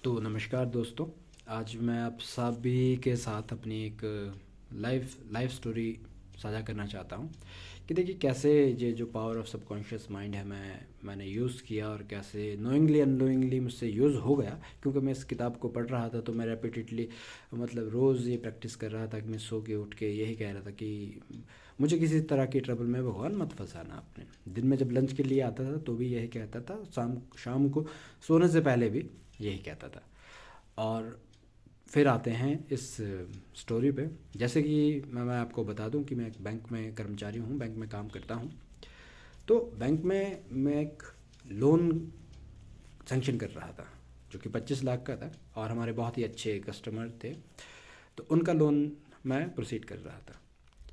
तो नमस्कार दोस्तों। आज मैं आप सभी के साथ अपनी एक लाइफ स्टोरी साझा करना चाहता हूँ कि देखिए कैसे ये जो पावर ऑफ सबकॉन्शियस माइंड है मैंने यूज़ किया और कैसे नोइंगली अननोइंगली मुझसे यूज़ हो गया। क्योंकि मैं इस किताब को पढ़ रहा था तो मैं रेपिटेडली मतलब रोज़ ये प्रैक्टिस कर रहा था कि मैं सो के उठ के यही कह रहा था कि मुझे किसी तरह की ट्रबल में भगवान मत फंसाना। आपने दिन में जब लंच के लिए आता था तो भी यही कहता था, शाम शाम को सोने से पहले भी यही कहता था। और फिर आते हैं इस स्टोरी पे। जैसे कि मैं आपको बता दूं कि मैं एक बैंक में कर्मचारी हूँ, बैंक में काम करता हूँ। तो बैंक में मैं एक लोन सैंक्शन कर रहा था जो कि 25 लाख का था और हमारे बहुत ही अच्छे कस्टमर थे। तो उनका लोन मैं प्रोसीड कर रहा था।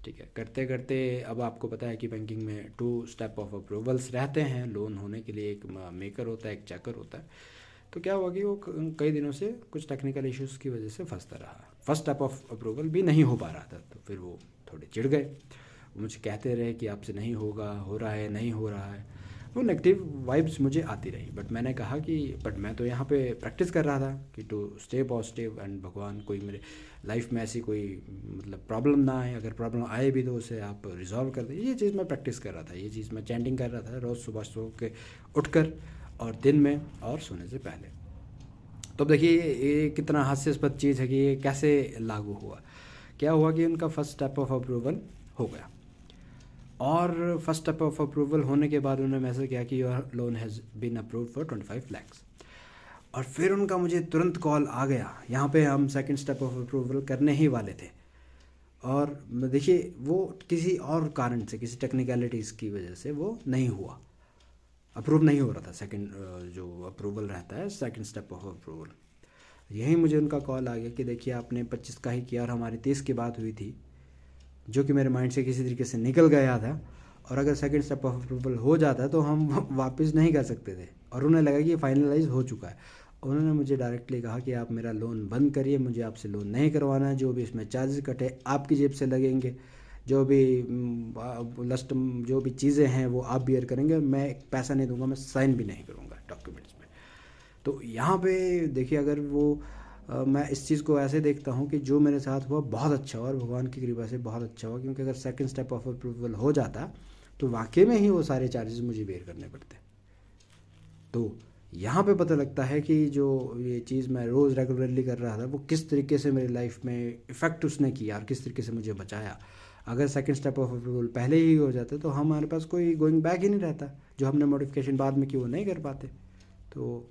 ठीक है, करते करते अब आपको पता है कि बैंकिंग में 2 स्टेप ऑफ अप्रूवल्स रहते हैं लोन होने के लिए। एक मेकर होता है, एक चेकर होता है। तो क्या हुआ कि वो कई दिनों से कुछ टेक्निकल इश्यूज़ की वजह से फंसता रहा। फर्स्ट स्टेप ऑफ अप्रूवल भी नहीं हो पा रहा था। तो फिर वो थोड़े चिढ़ गए। वो मुझे कहते रहे कि आपसे नहीं होगा, हो रहा है, नहीं हो रहा है। वो नेगेटिव वाइब्स मुझे आती रही। बट मैंने कहा कि बट मैं तो यहाँ पे प्रैक्टिस कर रहा था कि टू स्टे पॉजिटिव एंड भगवान कोई मेरे लाइफ में ऐसी कोई मतलब प्रॉब्लम ना आए। अगर प्रॉब्लम आए भी तो उसे आप रिजॉल्व कर दें। ये चीज़ मैं प्रैक्टिस कर रहा था, ये चीज़ मैं चैंटिंग कर रहा था रोज़ सुबह सो के उठकर और दिन में और सोने से पहले। तो अब देखिए ये कितना हास्यास्पद चीज़ है कि ये कैसे लागू हुआ। क्या हुआ कि उनका फर्स्ट स्टेप ऑफ अप्रूवल हो गया और फर्स्ट स्टेप ऑफ अप्रूवल होने के बाद उन्होंने मैसेज किया कि your loan has been approved for 25 lakhs। और फिर उनका मुझे तुरंत कॉल आ गया। यहाँ पे हम सेकंड स्टेप ऑफ अप्रूवल करने ही वाले थे और देखिए वो किसी और कारण से, किसी टेक्निकलिटीज़ की वजह से वो नहीं हुआ, अप्रूव नहीं हो रहा था। सेकंड जो अप्रूवल रहता है, सेकंड स्टेप ऑफ अप्रूवल। यहीं मुझे उनका कॉल आ गया कि देखिए आपने 25 का ही किया और हमारी 30 की बात हुई थी जो कि मेरे माइंड से किसी तरीके से निकल गया था। और अगर सेकंड स्टेप ऑफ अप्रूवल हो जाता तो हम वापस नहीं कर सकते थे। और उन्हें लगा कि ये फाइनलाइज हो चुका है। उन्होंने मुझे डायरेक्टली कहा कि आप मेरा लोन बंद करिए, मुझे आपसे लोन नहीं करवाना है। जो भी इसमें चार्जेस कटे आपकी जेब से लगेंगे, जो भी लस्ट जो भी चीज़ें हैं वो आप बियर करेंगे। मैं पैसा नहीं दूंगा, मैं साइन भी नहीं करूंगा डॉक्यूमेंट्स में। तो यहाँ पे देखिए अगर वो मैं इस चीज़ को ऐसे देखता हूँ कि जो मेरे साथ हुआ बहुत अच्छा हुआ और भगवान की कृपा से बहुत अच्छा हुआ। क्योंकि अगर सेकंड स्टेप ऑफ अप्रूवल हो जाता तो वाकई में ही वो सारे चार्जेस मुझे बेयर करने पड़ते। तो यहाँ पे पता लगता है कि जो ये चीज़ मैं रोज़ रेगुलरली कर रहा था वो किस तरीके से मेरी लाइफ में इफ़ेक्ट उसने किया और किस तरीके से मुझे बचाया। अगर सेकंड स्टेप ऑफ अप्रूवल पहले ही हो जाता तो हमारे पास कोई गोइंग बैक ही नहीं रहता। जो हमने मॉडिफिकेशन बाद में की वो नहीं कर पाते। तो